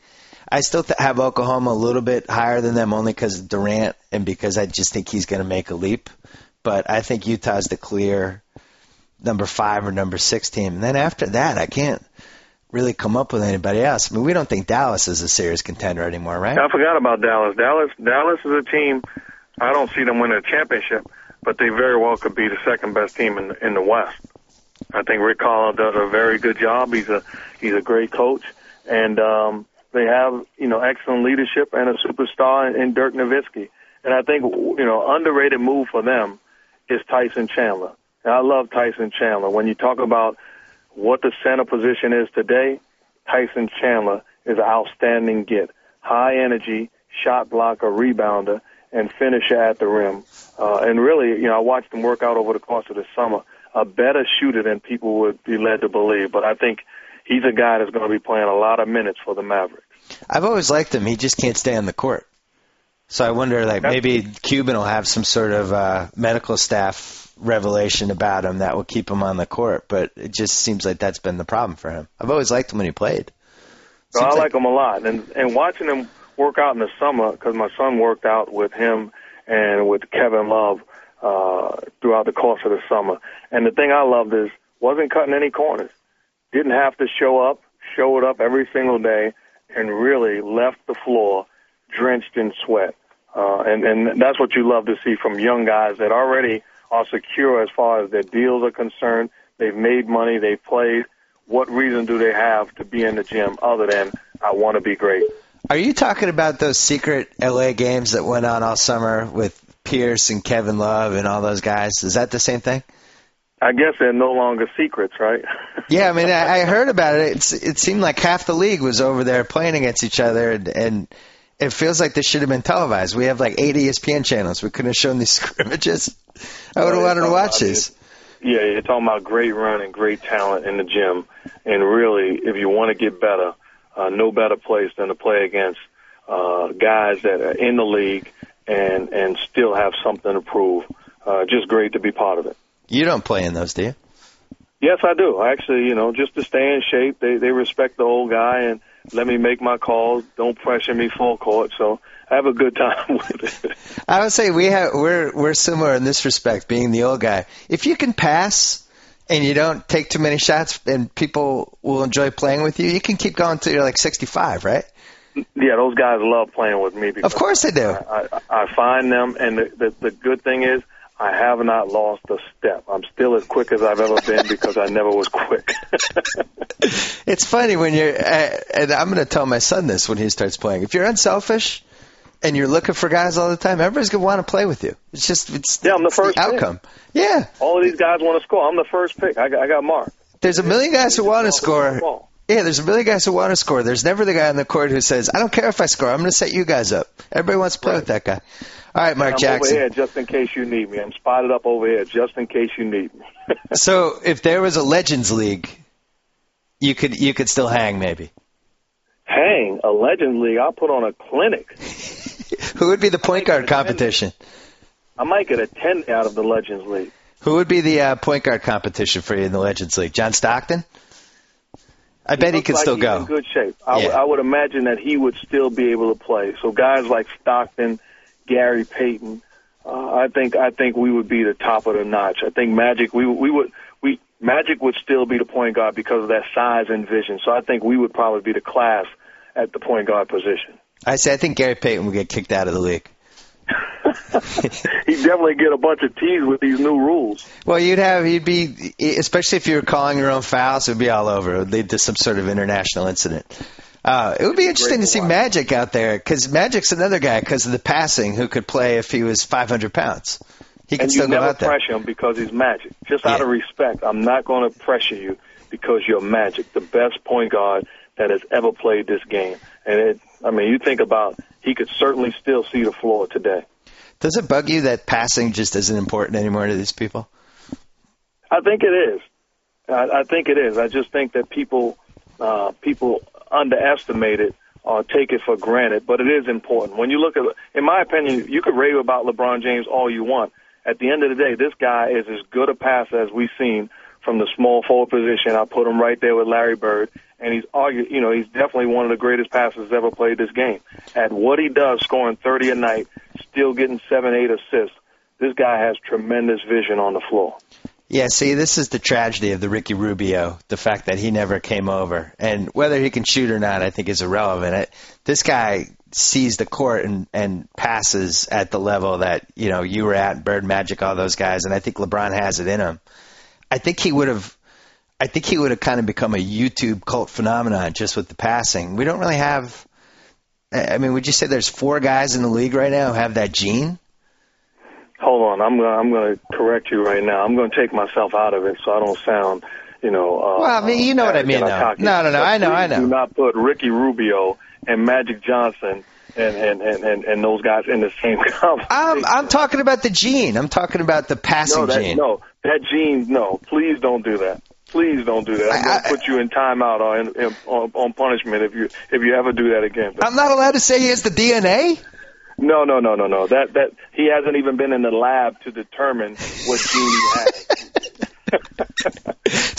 I still have Oklahoma a little bit higher than them only because of Durant and because I just think he's going to make a leap. But I think Utah's the clear number 5 or number 6 team. And then after that, I can't really come up with anybody else. I mean, we don't think Dallas is a serious contender anymore, right? I forgot about Dallas. Dallas is a team, I don't see them winning a championship, but they very well could be the second best team in the West. I think Rick Carlisle does a very good job. He's a great coach, and they have excellent leadership and a superstar in Dirk Nowitzki. And I think underrated move for them is Tyson Chandler. And I love Tyson Chandler. When you talk about what the center position is today, Tyson Chandler is an outstanding get. High energy, shot blocker, rebounder, and finisher at the rim. And really, I watched him work out over the course of the summer. A better shooter than people would be led to believe. But I think he's a guy that's going to be playing a lot of minutes for the Mavericks. I've always liked him. He just can't stay on the court. So I wonder, maybe Cuban will have some sort of medical staff revelation about him that will keep him on the court. But it just seems like that's been the problem for him. I've always liked him when he played. So I like him a lot. And watching him work out in the summer, because my son worked out with him and with Kevin Love throughout the course of the summer. And the thing I loved is wasn't cutting any corners. Didn't have to showed up every single day, and really left the floor drenched in sweat. And that's what you love to see from young guys that already are secure as far as their deals are concerned. They've made money. They've played. What reason do they have to be in the gym other than I want to be great? Are you talking about those secret L.A. games that went on all summer with Pierce and Kevin Love and all those guys? Is that the same thing? I guess they're no longer secrets, right? Yeah, I mean, I heard about it. It seemed like half the league was over there playing against each other, and it feels like this should have been televised. We have like 8 ESPN channels. We couldn't have shown these scrimmages. I would have wanted to watch these. Yeah, you're talking about great run and great talent in the gym. And really, if you want to get better, no better place than to play against guys that are in the league and still have something to prove. Just great to be part of it. You don't play in those, do you? Yes, I do. Actually, just to stay in shape, they respect the old guy and let me make my calls. Don't pressure me full court. So I have a good time with it. I would say we're similar in this respect, being the old guy. If you can pass and you don't take too many shots and people will enjoy playing with you, you can keep going till you're like 65, right? Yeah, those guys love playing with me. Of course they do. I find them, and the good thing is, I have not lost a step. I'm still as quick as I've ever been because I never was quick. It's funny when you're, and I'm going to tell my son this when he starts playing. If you're unselfish and you're looking for guys all the time, everybody's going to want to play with you. It's I'm the first outcome. Pick. Yeah. All of these guys want to score. I'm the first pick. I got Mark. There's a million guys who want to score. Yeah, there's a million guys who want to score. There's never the guy on the court who says, I don't care if I score. I'm going to set you guys up. Everybody wants to play with that guy. All right, Mark Jackson. I'm over here just in case you need me. I'm spotted up over here just in case you need me. So if there was a Legends League, you could still hang maybe. Hang? A Legends League? I'll put on a clinic. Who would be the point guard competition? I might get a 10 out of the Legends League. Who would be the point guard competition for you in the Legends League? John Stockton? I bet he could still go. He's in good shape. I would imagine that he would still be able to play. So guys like Stockton, Gary Payton, I think we would be the top of the notch. I think Magic Magic would still be the point guard because of that size and vision. So I think we would probably be the class at the point guard position. I think Gary Payton would get kicked out of the league. He'd definitely get a bunch of tees with these new rules. Well, you'd be, especially if you were calling your own fouls, it would be all over. It would lead to some sort of international incident. It would be interesting to see Magic out there, because Magic's another guy because of the passing who could play if he was 500 pounds. He could still go out there. And you never pressure him because he's Magic. Just out of respect, I'm not going to pressure you because you're Magic, the best point guard that has ever played this game. And you think about, he could certainly still see the floor today. Does it bug you that passing just isn't important anymore to these people? I think it is. I think it is. I just think that people underestimate it or take it for granted, but it is important. When you look at, in my opinion, you could rave about LeBron James all you want. At the end of the day, this guy is as good a passer as we've seen from the small forward position. I put him right there with Larry Bird, and he's definitely one of the greatest passers ever played this game. At what he does, scoring 30 a night, still getting 7-8 assists, this guy has tremendous vision on the floor. Yeah, see, this is the tragedy of the Ricky Rubio, the fact that he never came over. And whether he can shoot or not, I think is irrelevant. This guy sees the court and passes at the level that, you were at, Bird, Magic, all those guys, and I think LeBron has it in him. I think he would have I think he would have kind of become a YouTube cult phenomenon just with the passing. We don't really have. I mean, would you say there's 4 guys in the league right now who have that gene? Hold on, I'm going to correct you right now. I'm going to take myself out of it so I don't sound, well, I mean, you know what I mean, though. No, I know. Do not put Ricky Rubio and Magic Johnson and those guys in the same conversation. I'm talking about the gene. I'm talking about the passing gene. No, that gene, no. Please don't do that. Please don't do that. I'm going to put you in timeout on punishment if you ever do that again. I'm not allowed to say he has the DNA? No. That he hasn't even been in the lab to determine what gene he has.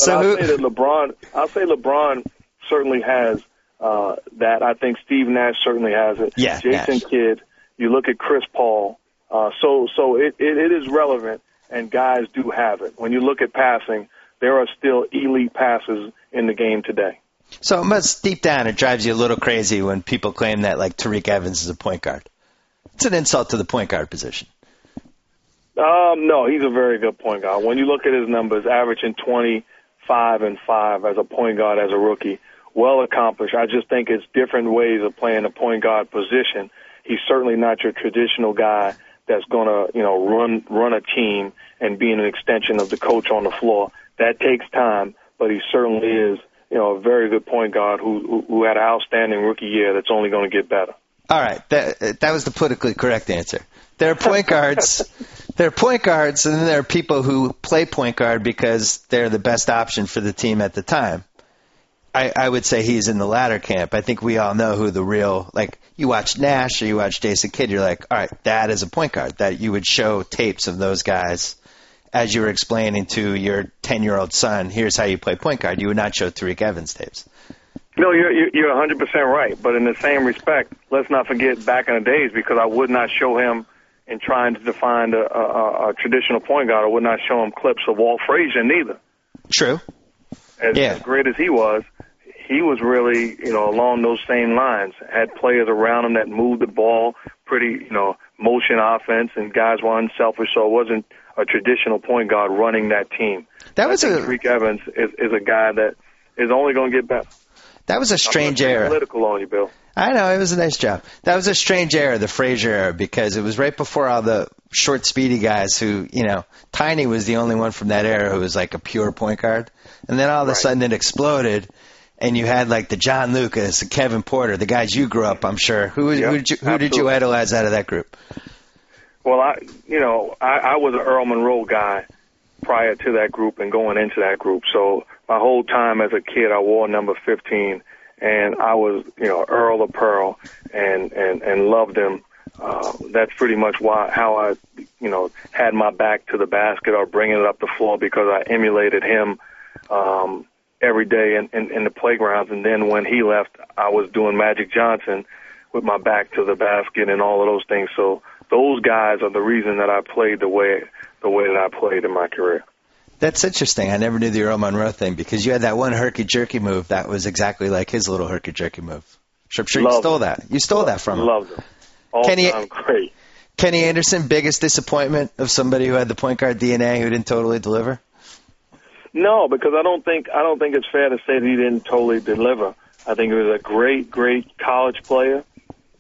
I'll say LeBron certainly has that. I think Steve Nash certainly has it. Yeah, Jason Nash. Kidd. You look at Chris Paul. So it is relevant, and guys do have it. When you look at passing, there are still elite passes in the game today. So it must, deep down, it drives you a little crazy when people claim that, like, Tariq Evans is a point guard. It's an insult to the point guard position. No, he's a very good point guard. When you look at his numbers, averaging 25 and 5 as a point guard as a rookie, well accomplished. I just think it's different ways of playing the point guard position. He's certainly not your traditional guy that's going to, run a team and be an extension of the coach on the floor. That takes time, but he certainly is, a very good point guard who had an outstanding rookie year that's only going to get better. All right, that was the politically correct answer. There are point guards. There are point guards, and then there are people who play point guard because they're the best option for the team at the time. I would say he's in the latter camp. I think we all know who the real, like, you watch Nash or you watch Jason Kidd, you're like, all right, that is a point guard. That you would show tapes of those guys as you were explaining to your 10-year-old son, here's how you play point guard. You would not show Tariq Evans tapes. No, you're 100% right. But in the same respect, let's not forget back in the days, because I would not show him in trying to define a traditional point guard. I would not show him clips of Walt Frazier neither. True. As great as he was really, along those same lines. Had players around him that moved the ball pretty, motion offense, and guys were unselfish, so it wasn't a traditional point guard running that team. Tariq Evans is a guy that is only going to get better. That was a strange era. Political on you, Bill. I know, it was a nice job. That was a strange era, the Frazier era, because it was right before all the short, speedy guys who, Tiny was the only one from that era who was like a pure point guard. And then all of a sudden it exploded, and you had like the John Lucas, the Kevin Porter, the guys you grew up, I'm sure. Who did you idolize out of that group? Well, I was an Earl Monroe guy prior to that group and going into that group. So my whole time as a kid, I wore number 15, and I was, Earl of Pearl, and loved him. That's pretty much how I, had my back to the basket or bringing it up the floor, because I emulated him every day in the playgrounds. And then when he left, I was doing Magic Johnson with my back to the basket and all of those things. So those guys are the reason that I played the way that I played in my career. That's interesting. I never knew the Earl Monroe thing, because you had that one herky-jerky move that was exactly like his little herky-jerky move. I'm sure you stole that. You stole that from him. Loved him. All time great. Kenny Anderson, biggest disappointment of somebody who had the point guard DNA who didn't totally deliver? No, because I don't think it's fair to say that he didn't totally deliver. I think he was a great college player.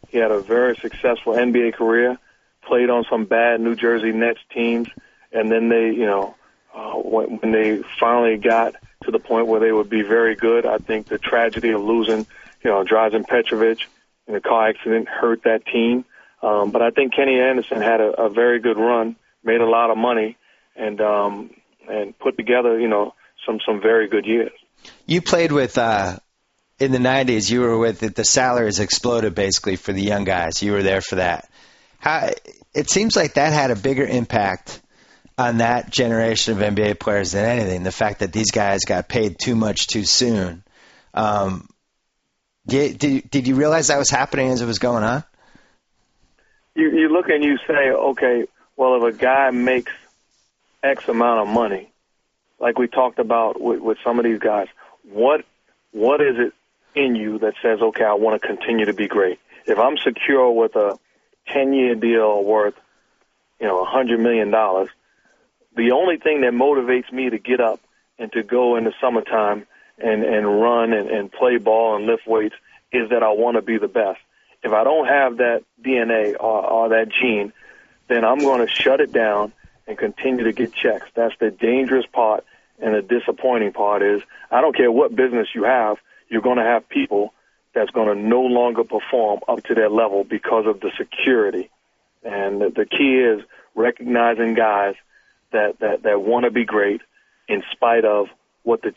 He had a very successful NBA career, played on some bad New Jersey Nets teams, and then they, when they finally got to the point where they would be very good, I think the tragedy of losing, Drazen Petrovic in a car accident hurt that team. But I think Kenny Anderson had a very good run, made a lot of money, and put together, some very good years. You played with, in the 90s, you were with, the salaries exploded basically for the young guys. You were there for that. It seems like that had a bigger impact on that generation of NBA players than anything, the fact that these guys got paid too much too soon. Did you realize that was happening as it was going on? You look and you say, okay, well, if a guy makes X amount of money, like we talked about with some of these guys, what is it in you that says, okay, I want to continue to be great? If I'm secure with a 10-year deal worth, $100 million, the only thing that motivates me to get up and to go in the summertime and run and play ball and lift weights is that I want to be the best. If I don't have that DNA or that gene, then I'm going to shut it down and continue to get checks. That's the dangerous part, and the disappointing part is I don't care what business you have, you're going to have people that's going to no longer perform up to their level because of the security. And the key is recognizing guys that want to be great in spite of what the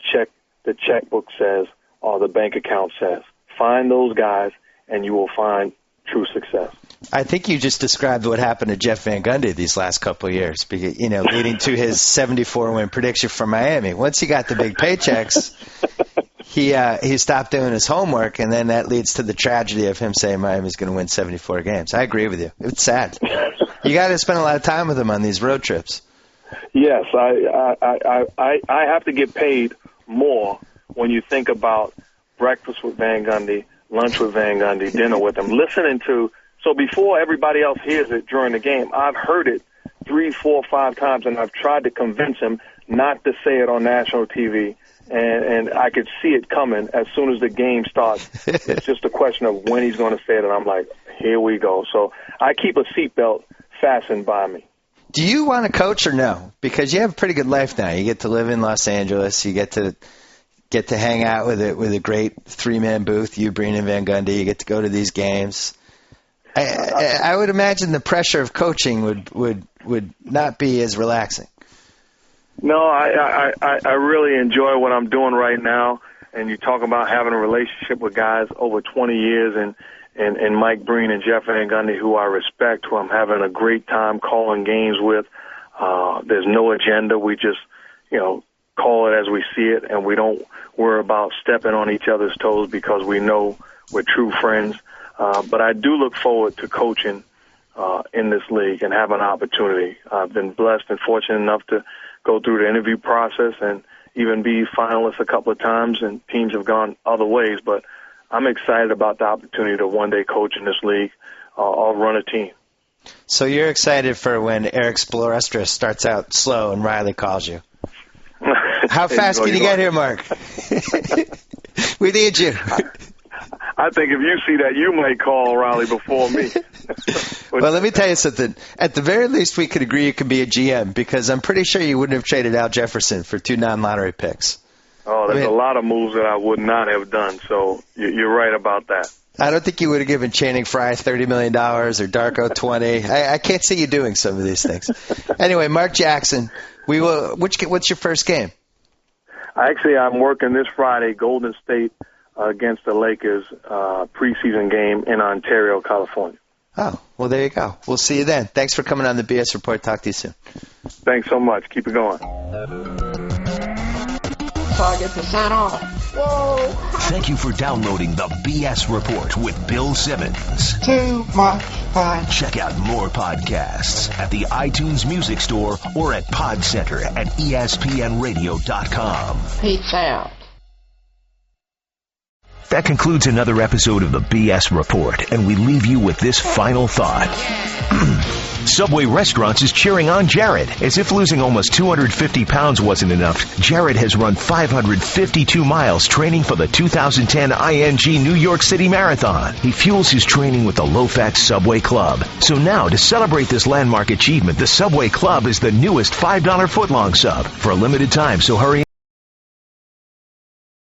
checkbook says or the bank account says. Find those guys, and you will find true success. I think you just described what happened to Jeff Van Gundy these last couple of years, because, leading to his 74-win prediction for Miami. Once he got the big paychecks, he stopped doing his homework, and then that leads to the tragedy of him saying Miami's going to win 74 games. I agree with you. It's sad. You got to spend a lot of time with him on these road trips. Yes, I have to get paid more when you think about breakfast with Van Gundy, lunch with Van Gundy, dinner with him. So before everybody else hears it during the game, I've heard it 3, 4, 5 times, and I've tried to convince him not to say it on national TV, and I could see it coming as soon as the game starts. It's just a question of when he's going to say it, and I'm like, here we go. So I keep a seatbelt fastened by me. Do you want to coach or no? Because you have a pretty good life now. You get to live in Los Angeles. You get to hang out with a great 3-man booth, you, Breen, and Van Gundy. You get to go to these games. I would imagine the pressure of coaching would not be as relaxing. No, I really enjoy what I'm doing right now. And you talk about having a relationship with guys over 20 years, and Mike Breen and Jeff Van Gundy, who I respect, who I'm having a great time calling games with. There's no agenda. We just, call it as we see it, and we don't worry about stepping on each other's toes because we know we're true friends. But I do look forward to coaching in this league and have an opportunity. I've been blessed and fortunate enough to go through the interview process and even be finalist a couple of times, and teams have gone other ways. But I'm excited about the opportunity to one day coach in this league or run a team. So you're excited for when Eric Spoelstra starts out slow and Riley calls you. How fast can you get here, Mark? We need you. I think if you see that, you may call Riley before me. Well, let me tell you something. At the very least, we could agree you could be a GM, because I'm pretty sure you wouldn't have traded Al Jefferson for 2 non-lottery picks. Oh, there's a lot of moves that I would not have done, so you're right about that. I don't think you would have given Channing Frye $30 million or Darko $20. I can't see you doing some of these things. Anyway, Mark Jackson, what's your first game? Actually, I'm working this Friday, Golden State against the Lakers, preseason game in Ontario, California. Oh, well, there you go. We'll see you then. Thanks for coming on the BS Report. Talk to you soon. Thanks so much. Keep it going. So I get to sign off. Whoa! Thank you for downloading the BS Report with Bill Simmons. Too much fun. Check out more podcasts at the iTunes Music Store or at Pod Center at ESPNRadio.com. Peace out. That concludes another episode of the BS Report, and we leave you with this final thought. Subway Restaurants is cheering on Jared. As if losing almost 250 pounds wasn't enough, Jared has run 552 miles training for the 2010 ING New York City Marathon. He fuels his training with the low-fat Subway Club. So now, to celebrate this landmark achievement, the Subway Club is the newest $5 footlong sub for a limited time, so hurry